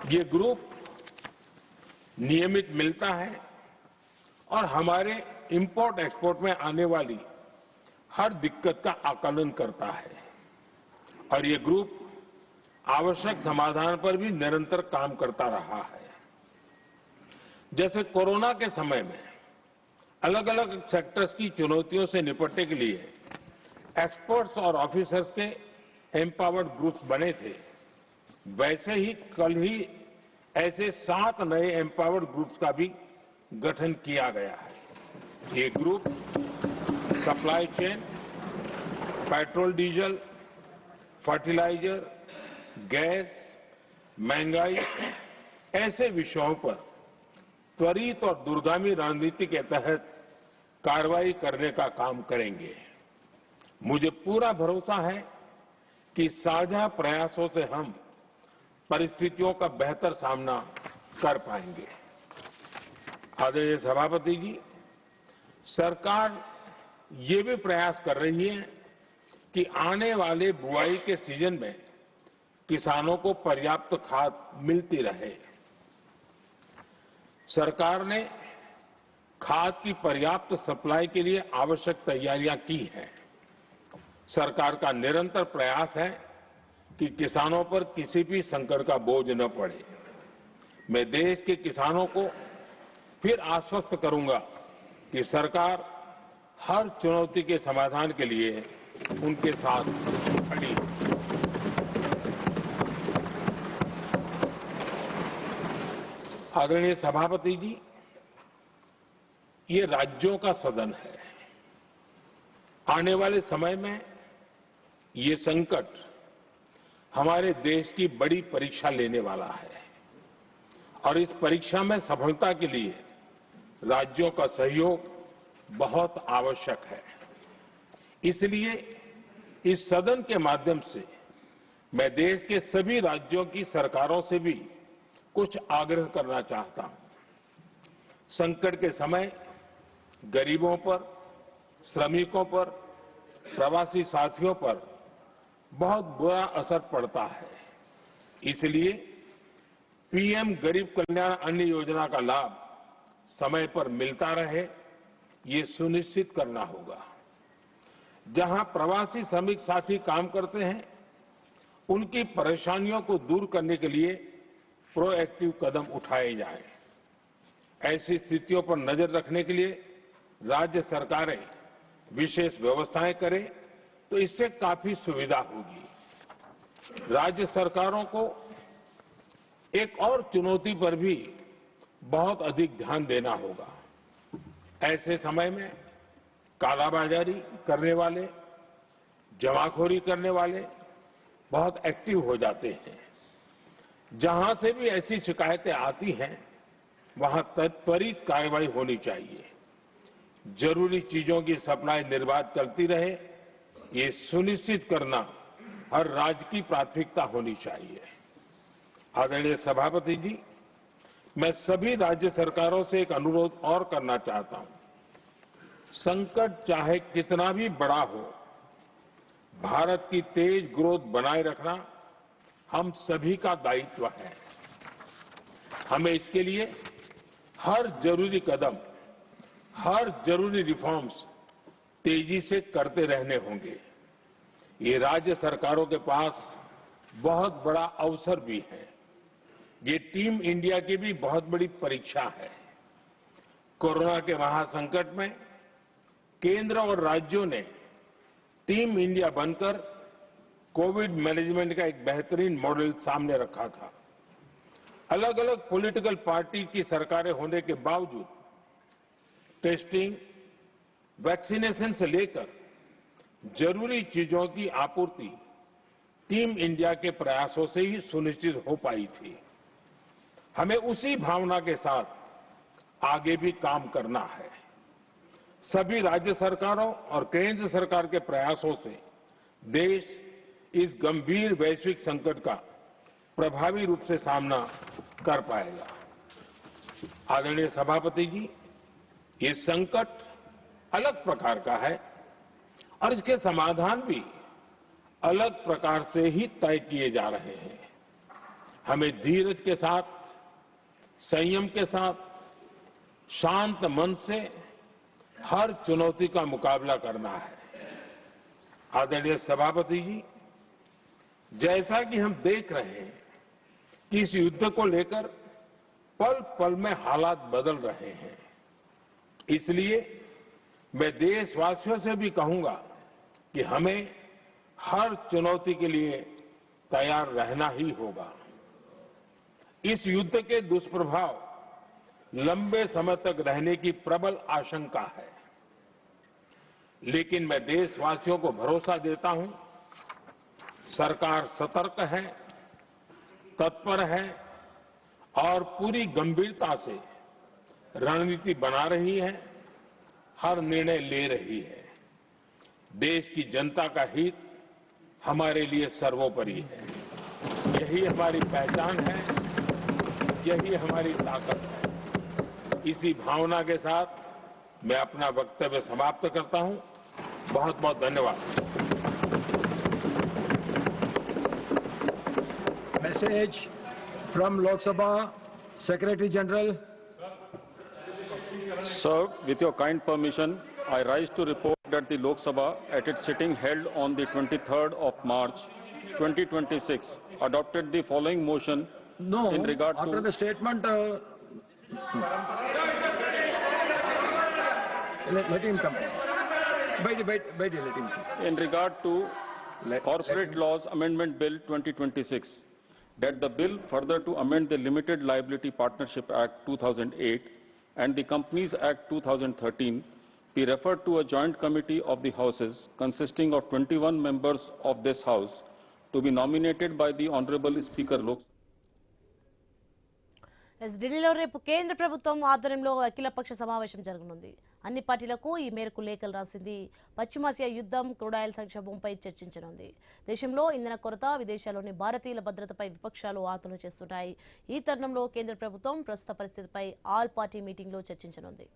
ये ग्रुप नियमित मिलता है और हमारे इंपोर्ट एक्सपोर्ट में आने वाली हर दिक्कत का आकलन करता है और ये ग्रुप आवश्यक समाधान पर भी निरंतर काम करता रहा है। जैसे कोरोना के समय में अलग अलग सेक्टर्स की चुनौतियों से निपटने के लिए एक्सपर्ट्स और ऑफिसर्स के एम्पावर्ड ग्रुप्स बने थे, वैसे ही कल ही ऐसे 7 नए एम्पावर्ड ग्रुप्स का भी गठन किया गया है। ये group supply chain, petrol diesel, fertiliser, gas, महंगाई ऐसे विषयों पर त्वरित और दूरगामी रणनीति के तहत कार्रवाई करने का काम करेंगे। मुझे पूरा भरोसा है कि साझा प्रयासों से हम परिस्थितियों का बेहतर सामना कर पाएंगे। आदरणीय सभापति जी, सरकार ये भी प्रयास कर रही है कि आने वाले बुआई के सीजन में किसानों को पर्याप्त खाद मिलती रहे। सरकार ने खाद की पर्याप्त सप्लाई के लिए आवश्यक तैयारियां की हैं। सरकार का निरंतर प्रयास है कि किसानों पर किसी भी संकट का बोझ न पड़े। मैं देश के किसानों को फिर आश्वस्त करूंगा कि सरकार हर चुनौती के समाधान के लिए उनके साथ खड़ी है। आदरणीय सभापति जी, ये राज्यों का सदन है। आने वाले समय में ये संकट हमारे देश की बड़ी परीक्षा लेने वाला है और इस परीक्षा में सफलता के लिए राज्यों का सहयोग बहुत आवश्यक है। इसलिए इस सदन के माध्यम से मैं देश के सभी राज्यों की सरकारों से भी कुछ आग्रह करना चाहता हूं। संकट के समय गरीबों पर, श्रमिकों पर, प्रवासी साथियों पर बहुत बुरा असर पड़ता है। इसलिए पीएम गरीब कल्याण अन्न योजना का लाभ समय पर मिलता रहे, ये सुनिश्चित करना होगा। जहां प्रवासी श्रमिक साथी काम करते हैं, उनकी परेशानियों को दूर करने के लिए प्रोएक्टिव कदम उठाए जाएं। ऐसी स्थितियों पर नजर रखने के लिए राज्य सरकारें विशेष व्यवस्थाएं करें तो इससे काफी सुविधा होगी। राज्य सरकारों को एक और चुनौती पर भी बहुत अधिक ध्यान देना होगा। ऐसे समय में कालाबाजारी करने वाले, जमाखोरी करने वाले बहुत एक्टिव हो जाते हैं। जहां से भी ऐसी शिकायतें आती हैं, वहां त्वरित कार्रवाई होनी चाहिए। जरूरी चीजों की सप्लाई निर्बाध चलती रहे, ये सुनिश्चित करना हर राज्य की प्राथमिकता होनी चाहिए। आदरणीय सभापति जी, मैं सभी राज्य सरकारों से एक अनुरोध और करना चाहता हूं। संकट चाहे कितना भी बड़ा हो, भारत की तेज ग्रोथ बनाए रखना हम सभी का दायित्व है। हमें इसके लिए हर जरूरी कदम, हर जरूरी रिफॉर्म्स तेजी से करते रहने होंगे। ये राज्य सरकारों के पास बहुत बड़ा अवसर भी है। ये टीम इंडिया की भी बहुत बड़ी परीक्षा है। कोरोना के महासंकट में केंद्र और राज्यों ने टीम इंडिया बनकर कोविड मैनेजमेंट का एक बेहतरीन मॉडल सामने रखा था। अलग अलग पॉलिटिकल पार्टी की सरकारें होने के बावजूद टेस्टिंग, वैक्सीनेशन से लेकर जरूरी चीजों की आपूर्ति टीम इंडिया के प्रयासों से ही सुनिश्चित हो पाई थी। हमें उसी भावना के साथ आगे भी काम करना है। सभी राज्य सरकारों और केंद्र सरकार के प्रयासों से देश इस गंभीर वैश्विक संकट का प्रभावी रूप से सामना कर पाएगा। आदरणीय सभापति जी, ये संकट अलग प्रकार का है और इसके समाधान भी अलग प्रकार से ही तय किए जा रहे हैं। हमें धीरज के साथ, संयम के साथ, शांत मन से हर चुनौती का मुकाबला करना है। आदरणीय सभापति जी, जैसा कि हम देख रहे हैं कि इस युद्ध को लेकर पल पल में हालात बदल रहे हैं, इसलिए मैं देशवासियों से भी कहूंगा कि हमें हर चुनौती के लिए तैयार रहना ही होगा। इस युद्ध के दुष्प्रभाव लंबे समय तक रहने की प्रबल आशंका है, लेकिन मैं देशवासियों को भरोसा देता हूं, सरकार सतर्क है, तत्पर है और पूरी गंभीरता से रणनीति बना रही है, हर निर्णय ले रही है। देश की जनता का हित हमारे लिए सर्वोपरि है। यही हमारी पहचान है, यही हमारी ताकत है। इसी भावना के साथ मैं अपना वक्तव्य समाप्त करता हूं। बहुत बहुत धन्यवाद। Message from Lok Sabha Secretary General. Sir, with your kind permission, I rise to report that the Lok Sabha, at its sitting held on the 23rd of March 2026, adopted the following motion No, in regard after to... the statement, let him come. Let him come. In regard to Let Corporate him- Laws Amendment Bill 2026, that the bill further to amend the Limited Liability Partnership Act 2008 and the Companies Act 2013 be referred to a joint committee of the Houses consisting of 21 members of this House to be nominated by the Honorable Speaker Lok Sabha. ఢిల్లీలో రేపు కేంద్ర ప్రభుత్వం ఆధ్వర్యంలో అఖిలపక్ష సమావేశం జరగనుంది. అన్ని పార్టీలకు ఈ మేరకు లేఖలు రాసింది. పశ్చిమాసియా యుద్ధం, క్రూడాయిల్ సంక్షోభంపై చర్చించనుంది. దేశంలో ఇంధన కొరత, విదేశాల్లోని భారతీయుల భద్రతపై విపక్షాలు ఆందోళన చేస్తున్నాయి. ఈ తరుణంలో కేంద్ర ప్రభుత్వం ప్రస్తుత పరిస్థితిపై ఆల్ పార్టీ మీటింగ్లో చర్చించనుంది.